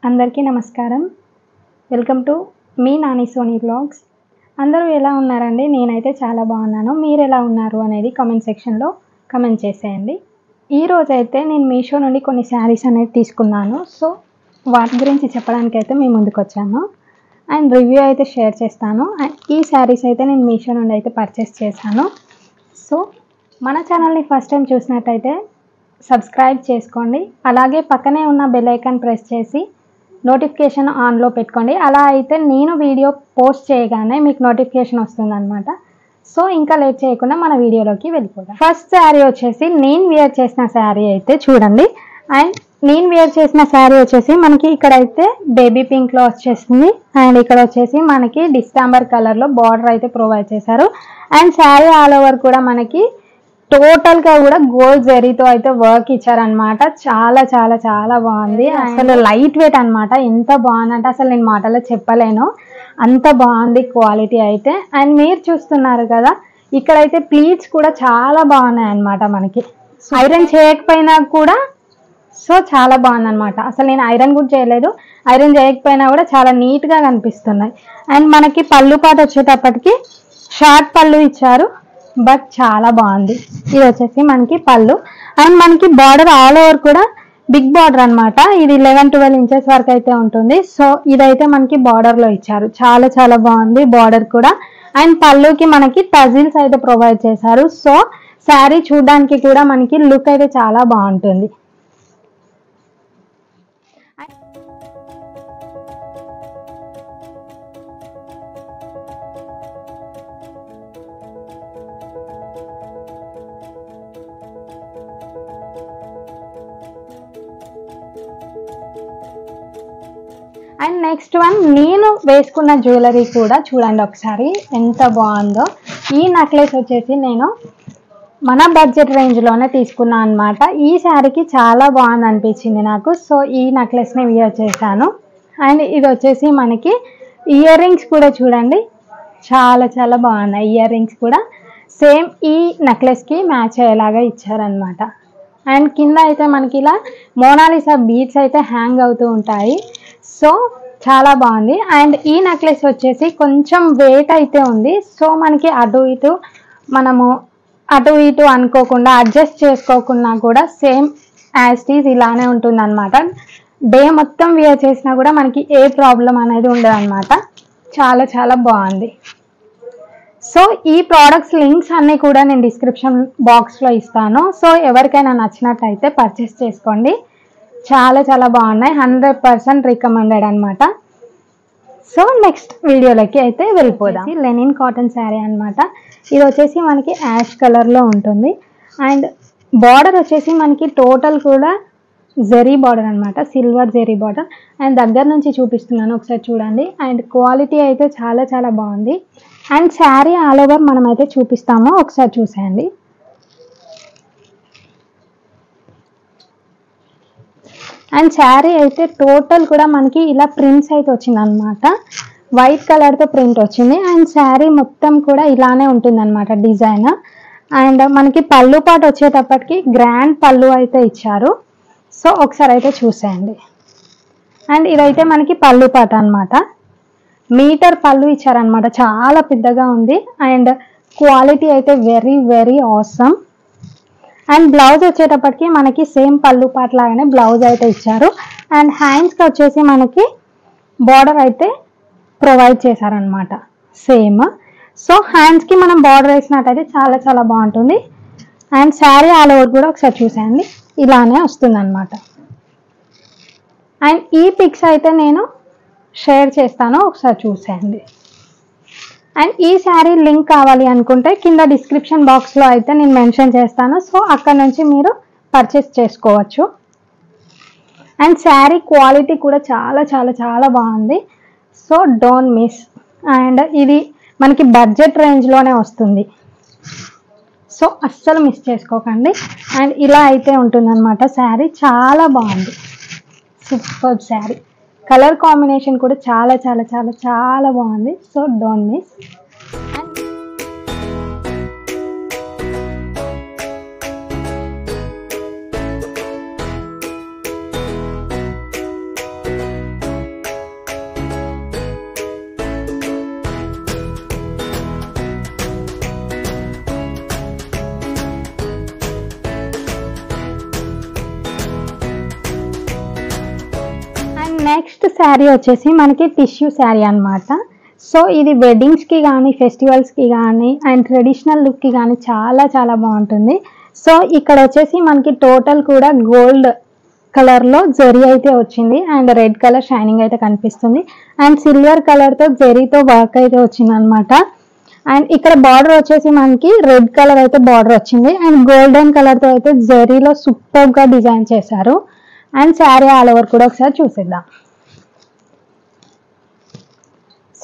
అందరికీ నమస్కారం. Welcome to మీ నాని సోనీ వ్లాగ్స్. అందరూ ఎలా ఉన్నారండి? నేనైతే చాలా బాగున్నాను. మీరు ఎలా ఉన్నారు అనేది కామెంట్ సెక్షన్లో కామెంట్ చేసేయండి. ఈరోజైతే నేను మీషో నుండి కొన్ని శారీస్ అనేది తీసుకున్నాను. సో వాటి గురించి చెప్పడానికైతే మీ ముందుకు వచ్చాను అండ్ రివ్యూ అయితే షేర్ చేస్తాను. అండ్ ఈ శారీస్ అయితే నేను మీషో నుండి అయితే పర్చేస్ చేశాను. సో మన ఛానల్ని ఫస్ట్ టైం చూసినట్టయితే సబ్స్క్రైబ్ చేసుకోండి. అలాగే పక్కనే ఉన్న బెల్ ఐకాన్ ప్రెస్ చేసి నోటిఫికేషన్ ఆన్లో పెట్టుకోండి. అలా అయితే నేను వీడియో పోస్ట్ చేయగానే మీకు నోటిఫికేషన్ వస్తుందన్నమాట. సో ఇంకా లేట్ చేయకుండా మన వీడియోలోకి వెళ్ళిపోదాం. ఫస్ట్ శారీ వచ్చేసి నేను వేర్ చేసిన శారీ అయితే చూడండి. అండ్ నేను వేర్ చేసిన శారీ వచ్చేసి మనకి ఇక్కడైతే బేబీ పింక్లో వచ్చేసింది. అండ్ ఇక్కడ వచ్చేసి మనకి డిస్టాంబర్ కలర్లో బార్డర్ అయితే ప్రొవైడ్ చేశారు. అండ్ శారీ ఆల్ ఓవర్ కూడా మనకి టోటల్గా కూడా గోల్డ్ జరీతో అయితే వర్క్ ఇచ్చారనమాట. చాలా చాలా చాలా బాగుంది. అసలు లైట్ వెయిట్ అనమాట. ఎంత బాగుందంటే అసలు నేను మాటలో చెప్పలేను, అంత బాగుంది క్వాలిటీ అయితే. అండ్ మీరు చూస్తున్నారు కదా, ఇక్కడైతే ప్లీట్స్ కూడా చాలా బాగున్నాయి అనమాట. మనకి ఐరన్ చేయకపోయినా కూడా సో చాలా బాగుందన్నమాట. అసలు నేను ఐరన్ కూడా చేయలేదు, ఐరన్ చేయకపోయినా కూడా చాలా నీట్గా కనిపిస్తున్నాయి. అండ్ మనకి పళ్ళు పాట వచ్చేటప్పటికి షార్ట్ పళ్ళు ఇచ్చారు, బట్ చాలా బాగుంది. ఇది వచ్చేసి మనకి పళ్ళు. అండ్ మనకి బార్డర్ ఆల్ ఓవర్ కూడా బిగ్ బార్డర్ అనమాట. ఇది 11-12 ఇంచెస్ వరకు అయితే ఉంటుంది. సో ఇదైతే మనకి బార్డర్లో ఇచ్చారు. చాలా చాలా బాగుంది బార్డర్ కూడా. అండ్ పళ్ళుకి మనకి టజిల్స్ అయితే ప్రొవైడ్ చేశారు. సో శారీ చూడడానికి కూడా మనకి లుక్ అయితే చాలా బాగుంటుంది. అండ్ నెక్స్ట్ వన్ నేను వేసుకున్న జ్యువెలరీ కూడా చూడండి ఒకసారి ఎంత బాగుందో. ఈ నెక్లెస్ వచ్చేసి నేను మన బడ్జెట్ రేంజ్లోనే తీసుకున్నాను అనమాట. ఈ శారీకి చాలా బాగుంది అనిపించింది నాకు. సో ఈ నెక్లెస్ని వేర్ చేశాను. అండ్ ఇది వచ్చేసి మనకి ఇయర్ రింగ్స్ కూడా చూడండి, చాలా చాలా బాగున్నాయి. ఇయర్ రింగ్స్ కూడా సేమ్ ఈ నెక్లెస్కి మ్యాచ్ అయ్యేలాగా ఇచ్చారనమాట. అండ్ కింద అయితే మనకి ఇలా మోనాలిసా బీడ్స్ అయితే హ్యాంగ్ అవుతూ ఉంటాయి. సో చాలా బాగుంది. అండ్ ఈ నెక్లెస్ వచ్చేసి కొంచెం వెయిట్ అయితే ఉంది. సో మనకి మనము అటు ఇటు అనుకోకుండా అడ్జస్ట్ చేసుకోకుండా కూడా సేమ్ యాజ్ ఇట్ ఈజ్ ఇలానే ఉంటుంది అనమాట. డే మొత్తం వేర్ చేసినా కూడా మనకి ఏ ప్రాబ్లం అనేది ఉండదు అనమాట. చాలా చాలా బాగుంది. సో ఈ ప్రోడక్ట్స్ లింక్స్ అన్నీ కూడా నేను డిస్క్రిప్షన్ బాక్స్లో ఇస్తాను. సో ఎవరికైనా నచ్చినట్టయితే పర్చేస్ చేసుకోండి. చాలా చాలా బాగున్నాయి. 100% రికమెండెడ్ అనమాట. సో నెక్స్ట్ వీడియోలోకి అయితే వెళ్ళిపోదాం. లెనిన్ కాటన్ శారీ అనమాట. ఇది వచ్చేసి మనకి యాష్ కలర్లో ఉంటుంది. అండ్ బార్డర్ వచ్చేసి మనకి టోటల్ కూడా జెరీ బార్డర్ అనమాట, సిల్వర్ జెరీ బార్డర్. అండ్ దగ్గర నుంచి చూపిస్తున్నాను ఒకసారి చూడండి. అండ్ క్వాలిటీ అయితే చాలా చాలా బాగుంది. అండ్ శారీ ఆల్ ఓవర్ మనం అయితే చూపిస్తాము, ఒకసారి చూసేయండి. అండ్ శారీ అయితే టోటల్ కూడా మనకి ఇలా ప్రింట్స్ అయితే వచ్చింది అనమాట. వైట్ కలర్తో ప్రింట్ వచ్చింది. అండ్ శారీ మొత్తం కూడా ఇలానే ఉంటుంది అనమాట డిజైన్. అండ్ మనకి పళ్ళు పాటు వచ్చేటప్పటికి గ్రాండ్ పళ్ళు అయితే ఇచ్చారు. సో ఒకసారి అయితే చూసేయండి. అండ్ ఇదైతే మనకి పళ్ళు పాట అనమాట. మీటర్ పళ్ళు ఇచ్చారనమాట, చాలా పెద్దగా ఉంది. అండ్ క్వాలిటీ అయితే very very awesome. And blouse వచ్చేటప్పటికి మనకి సేమ్ పళ్ళు పాట లాగానే బ్లౌజ్ అయితే ఇచ్చారు. అండ్ హ్యాండ్స్కి వచ్చేసి మనకి బార్డర్ అయితే ప్రొవైడ్ చేశారనమాట సేమ్. సో హ్యాండ్స్కి మనం బార్డర్ వేసినట్టయితే చాలా చాలా బాగుంటుంది. అండ్ శారీ ఆల్ ఓవర్ కూడా ఒకసారి చూసేయండి, ఇలానే వస్తుంది అనమాట. అండ్ ఈ పిక్స్ అయితే నేను షేర్ చేస్తాను, ఒకసారి చూసేయండి. అండ్ ఈ శారీ లింక్ కావాలి అనుకుంటే కింద డిస్క్రిప్షన్ బాక్స్లో అయితే నేను మెన్షన్ చేస్తాను. సో అక్కడ నుంచి మీరు పర్చేస్ చేసుకోవచ్చు. అండ్ శారీ క్వాలిటీ కూడా చాలా చాలా చాలా బాగుంది. So don't miss. అండ్ ఇది మనకి బడ్జెట్ రేంజ్లోనే వస్తుంది. సో అస్సలు మిస్ చేసుకోకండి. అండ్ ఇలా అయితే ఉంటుందన్నమాట శారీ. చాలా బాగుంది, సూపర్ శారీ. కలర్ కాంబినేషన్ కూడా చాలా చాలా చాలా చాలా బాగుంది. So don't miss. శారీ వచ్చేసి మనకి టిష్యూ శారీ అన్నమాట. సో ఇది వెడ్డింగ్స్కి కానీ ఫెస్టివల్స్కి కానీ అండ్ ట్రెడిషనల్ లుక్కి కానీ చాలా చాలా బాగుంటుంది. సో ఇక్కడ వచ్చేసి మనకి టోటల్ కూడా గోల్డ్ కలర్లో జరీ అయితే వచ్చింది అండ్ రెడ్ కలర్ షైనింగ్ అయితే కనిపిస్తుంది అండ్ సిల్వర్ కలర్తో జరీతో వర్క్ అయితే వచ్చింది అనమాట. అండ్ ఇక్కడ బార్డర్ వచ్చేసి మనకి రెడ్ కలర్ అయితే బార్డర్ వచ్చింది అండ్ గోల్డెన్ కలర్తో అయితే జరీలో సూపర్గా డిజైన్ చేశారు. అండ్ శారీ ఆల్ ఓవర్ కూడా ఒకసారి చూసేద్దాం.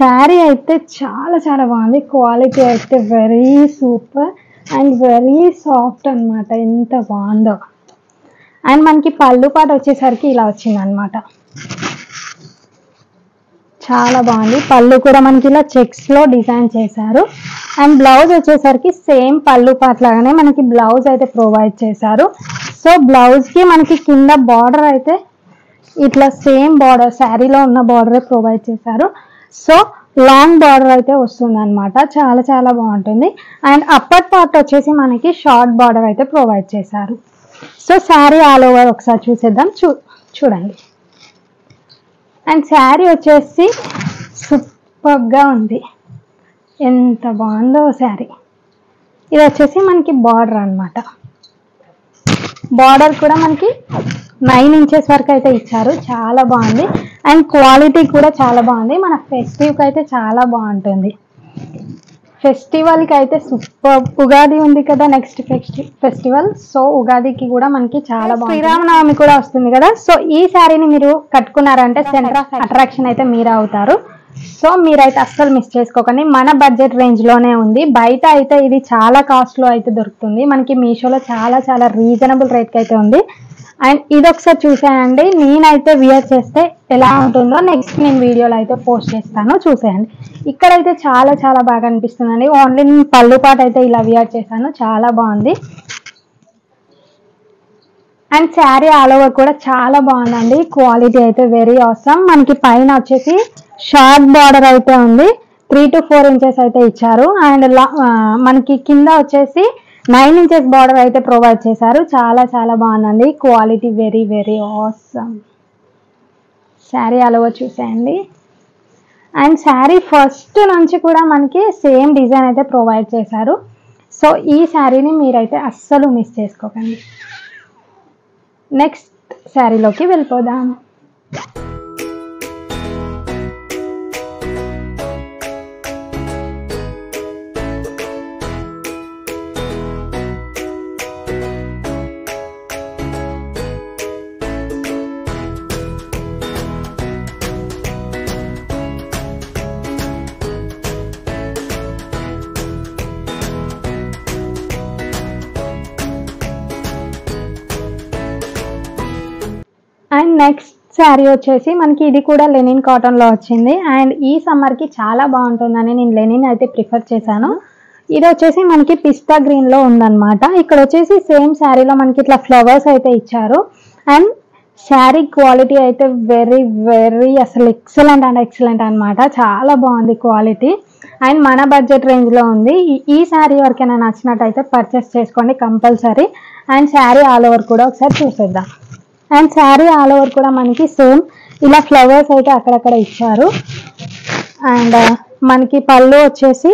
శారీ అయితే చాలా చాలా బాగుంది. క్వాలిటీ అయితే very super and very soft అనమాట. ఎంత బాగుందో. అండ్ మనకి పళ్ళు పాట వచ్చేసరికి ఇలా వచ్చింది అనమాట. చాలా బాగుంది. పళ్ళు కూడా మనకి ఇలా చెక్స్లో డిజైన్ చేశారు అండ్ బ్లౌజ్ వచ్చేసరికి సేమ్ పళ్ళు పాట లాగానే మనకి బ్లౌజ్ అయితే ప్రొవైడ్ చేశారు. సో బ్లౌజ్కి మనకి కింద బార్డర్ అయితే ఇట్లా సేమ్ బార్డర్ శారీలో ఉన్న బార్డరే ప్రొవైడ్ చేశారు. సో లాంగ్ బార్డర్ అయితే వస్తుంది అనమాట. చాలా చాలా బాగుంటుంది. అండ్ అప్పర్ పార్ట్ వచ్చేసి మనకి షార్ట్ బార్డర్ అయితే ప్రొవైడ్ చేశారు. సో శారీ ఆల్ ఓవర్ ఒకసారి చూసేద్దాం. చూడండి. అండ్ శారీ వచ్చేసి సూపర్గా ఉంది. ఎంత బాగుందో శారీ. ఇది వచ్చేసి మనకి బార్డర్ అనమాట. బార్డర్ కూడా మనకి 9 ఇంచెస్ వరకు అయితే ఇచ్చారు. చాలా బాగుంది అండ్ క్వాలిటీ కూడా చాలా బాగుంది. మన ఫెస్టివ్కి అయితే చాలా బాగుంటుంది. ఫెస్టివల్కి అయితే సూపర్. ఉగాది ఉంది కదా నెక్స్ట్ ఫెస్టివల్. సో ఉగాదికి కూడా మనకి చాలా బాగుంది. శ్రీరామనవమి కూడా వస్తుంది కదా. సో ఈ శారీని మీరు కట్టుకున్నారంటే సెంటర్ ఆఫ్ అట్రాక్షన్ అయితే మీరే అవుతారు. సో మీరైతే అస్సలు మిస్ చేసుకోకండి. మన బడ్జెట్ రేంజ్లోనే ఉంది. బయట అయితే ఇది చాలా కాస్ట్లో అయితే దొరుకుతుంది. మనకి మీషోలో చాలా చాలా రీజనబుల్ రేట్కి అయితే ఉంది. అండ్ ఇది ఒకసారి చూసేయండి. నేనైతే వియర్ చేస్తే ఎలా ఉంటుందో నెక్స్ట్ నేను వీడియోలో అయితే పోస్ట్ చేస్తాను. చూసేయండి. ఇక్కడైతే చాలా చాలా బాగా అనిపిస్తుందండి. ఓన్లీ నేను పళ్ళు పాట అయితే ఇలా వియర్ చేశాను. చాలా బాగుంది. అండ్ శారీ ఆల్ ఓవర్ కూడా చాలా బాగుందండి. క్వాలిటీ అయితే వెరీ ఆసమ్. మనకి పైన వచ్చేసి షార్ట్ బార్డర్ అయితే ఉంది. 3 to 4 ఇంచెస్ అయితే ఇచ్చారు. అండ్ మనకి కింద వచ్చేసి 9 ఇంచెస్ బార్డర్ అయితే ప్రొవైడ్ చేశారు. చాలా చాలా బాగుందండి. Quality very very awesome. Sari all over చూసేయండి. అండ్ శారీ ఫస్ట్ నుంచి కూడా మనకి సేమ్ డిజైన్ అయితే ప్రొవైడ్ చేశారు. సో ఈ శారీని మీరైతే అస్సలు మిస్ చేసుకోకండి. నెక్స్ట్ శారీలోకి వెళ్ళిపోదాం. అండ్ నెక్స్ట్ శారీ వచ్చేసి మనకి ఇది కూడా లెనిన్ కాటన్లో వచ్చింది. అండ్ ఈ సమ్మర్కి చాలా బాగుంటుందని నేను లెనిన్ అయితే ప్రిఫర్ చేశాను. ఇది వచ్చేసి మనకి పిస్తా గ్రీన్లో ఉందన్నమాట. ఇక్కడ వచ్చేసి సేమ్ శారీలో మనకి ఇట్లా ఫ్లవర్స్ అయితే ఇచ్చారు. అండ్ శారీ క్వాలిటీ అయితే వెరీ వెరీ అసలు ఎక్సలెంట్ అండ్ ఎక్సలెంట్ అనమాట. చాలా బాగుంది క్వాలిటీ. అండ్ మన బడ్జెట్ రేంజ్లో ఉంది. ఈ శారీ ఎవరికైనా నచ్చినట్టయితే పర్చేస్ చేసుకోండి compulsory. And sari all over కూడా ఒకసారి చూసేద్దాం. అండ్ శారీ ఆల్ ఓవర్ కూడా మనకి సేమ్ ఇలా ఫ్లవర్స్ అయితే అక్కడక్కడ ఇచ్చారు. అండ్ మనకి పళ్ళు వచ్చేసి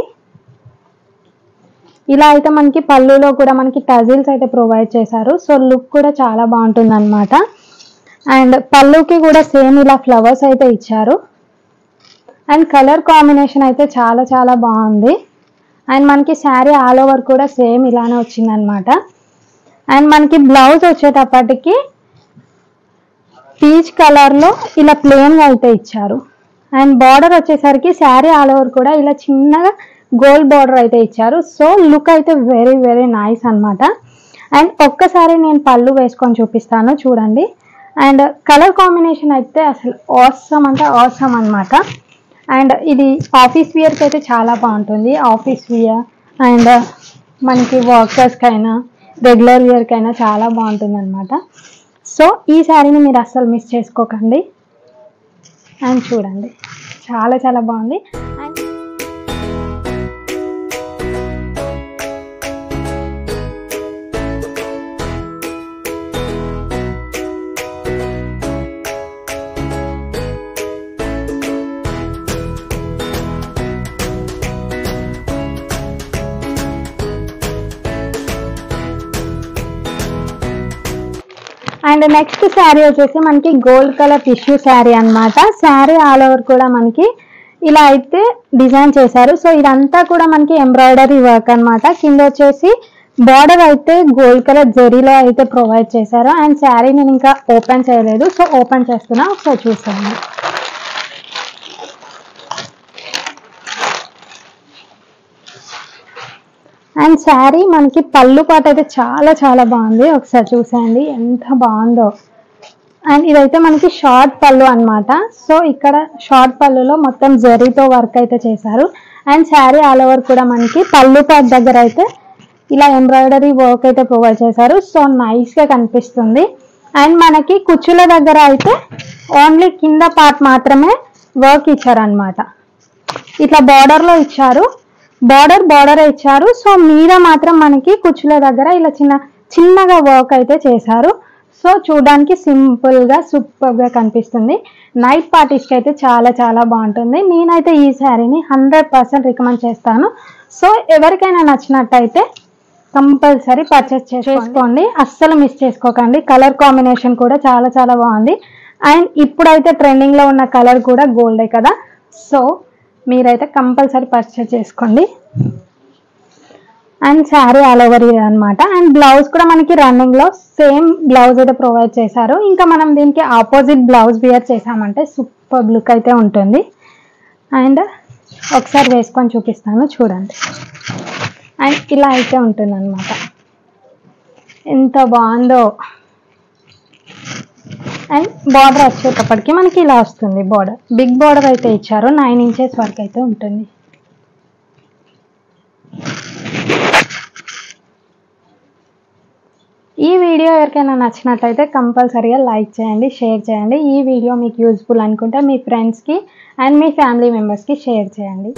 ఇలా అయితే మనకి పళ్ళులో కూడా మనకి టజిల్స్ అయితే ప్రొవైడ్ చేశారు. సో లుక్ కూడా చాలా బాగుంటుంది అనమాట. అండ్ పళ్ళుకి కూడా సేమ్ ఇలా ఫ్లవర్స్ అయితే ఇచ్చారు. అండ్ కలర్ కాంబినేషన్ అయితే చాలా చాలా బాగుంది. అండ్ మనకి శారీ ఆల్ ఓవర్ కూడా సేమ్ ఇలానే వచ్చిందనమాట. అండ్ మనకి బ్లౌజ్ వచ్చేటప్పటికి పీచ్ కలర్లో ఇలా ప్లెయిన్గా అయితే ఇచ్చారు. అండ్ బార్డర్ వచ్చేసరికి శారీ ఆల్ ఓవర్ కూడా ఇలా చిన్నగా గోల్డ్ బార్డర్ అయితే ఇచ్చారు. సో లుక్ అయితే వెరీ వెరీ నైస్ అనమాట. అండ్ ఒక్కసారి నేను పళ్ళు వేసుకొని చూపిస్తాను చూడండి. అండ్ కలర్ కాంబినేషన్ అయితే అసలు ఆసమ్ అంటే ఆసమ్ అనమాట. అండ్ ఇది ఆఫీస్ వేర్కి అయితే చాలా బాగుంటుంది. ఆఫీస్ వేర్ అండ్ మనకి వర్కర్స్కైనా రెగ్యులర్ వేర్కైనా చాలా బాగుంటుంది అనమాట. సో ఈ శారీని మీరు అస్సలు మిస్ చేసుకోకండి. అండ్ చూడండి చాలా చాలా బాగుంది. అండ్ అండ్ నెక్స్ట్ శారీ వచ్చేసి మనకి గోల్డ్ కలర్ టిష్యూ శారీ అన్నమాట. శారీ ఆల్ ఓవర్ కూడా మనకి ఇలా అయితే డిజైన్ చేశారు. సో ఇదంతా కూడా మనకి ఎంబ్రాయిడరీ వర్క్ అన్నమాట. కింద వచ్చేసి బార్డర్ అయితే గోల్డ్ కలర్ జరీలో అయితే ప్రొవైడ్ చేశారు. అండ్ శారీ నేను ఇంకా ఓపెన్ చేయలేదు, సో ఓపెన్ చేస్తున్నా, ఒకసారి చూస్తాను. అండ్ శారీ మనకి పళ్ళు పాట అయితే చాలా చాలా బాగుంది, ఒకసారి చూసేయండి ఎంత బాగుందో. అండ్ ఇదైతే మనకి షార్ట్ పళ్ళు అన్నమాట. సో ఇక్కడ షార్ట్ పళ్ళులో మొత్తం జరీతో వర్క్ అయితే చేశారు. అండ్ శారీ ఆల్ ఓవర్ కూడా మనకి పళ్ళు పాట దగ్గర అయితే ఇలా ఎంబ్రాయిడరీ వర్క్ అయితే ప్రొవైడ్ చేశారు. సో నైస్గా కనిపిస్తుంది. అండ్ మనకి కుచ్చుల దగ్గర అయితే ఓన్లీ కింద పార్ట్ మాత్రమే వర్క్ ఇచ్చారనమాట. ఇట్లా బార్డర్లో ఇచ్చారు, బార్డర్ ఇచ్చారు. సో మీద మాత్రం మనకి కుచ్చుల దగ్గర ఇలా చిన్నగా వర్క్ అయితే చేశారు. సో చూడడానికి సింపుల్గా సూపర్గా కనిపిస్తుంది. నైట్ పార్టీస్కి అయితే చాలా చాలా బాగుంటుంది. నేనైతే ఈ శారీని 100% రికమెండ్ చేస్తాను. సో ఎవరికైనా నచ్చినట్టయితే కంపల్సరీ పర్చేస్ చేసుకోండి, అస్సలు మిస్ చేసుకోకండి. కలర్ కాంబినేషన్ కూడా చాలా చాలా బాగుంది. అండ్ ఇప్పుడైతే ట్రెండింగ్లో ఉన్న కలర్ కూడా గోల్డే కదా, సో మీరైతే కంపల్సరీ పర్చేస్ చేసుకోండి. అండ్ శారీ ఆల్ ఓవర్ అనమాట. అండ్ బ్లౌజ్ కూడా మనకి రన్నింగ్లో సేమ్ బ్లౌజ్ అయితే ప్రొవైడ్ చేశారు. ఇంకా మనం దీనికి ఆపోజిట్ బ్లౌజ్ వేర్ చేసామంటే సూపర్ లుక్ అయితే ఉంటుంది. అండ్ ఒకసారి వేసుకొని చూపిస్తాను చూడండి. అండ్ ఇలా అయితే ఉంటుంది అనమాట, ఎంత బాగుందో. అండ్ బార్డర్ వచ్చేటప్పటికి మనకి ఇలా వస్తుంది. బార్డర్ బిగ్ బార్డర్ అయితే ఇచ్చారు, 9 ఇంచెస్ వరకు అయితే ఉంటుంది. ఈ వీడియో ఎవరికైనా నచ్చినట్లయితే కంపల్సరీగా లైక్ చేయండి, షేర్ చేయండి. ఈ వీడియో మీకు యూజ్ఫుల్ అనుకుంటే మీ ఫ్రెండ్స్కి అండ్ మీ ఫ్యామిలీ మెంబర్స్కి షేర్ చేయండి.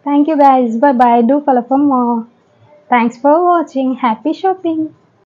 Thank you guys. Bye bye. Do follow for more. Thanks for watching. Happy shopping.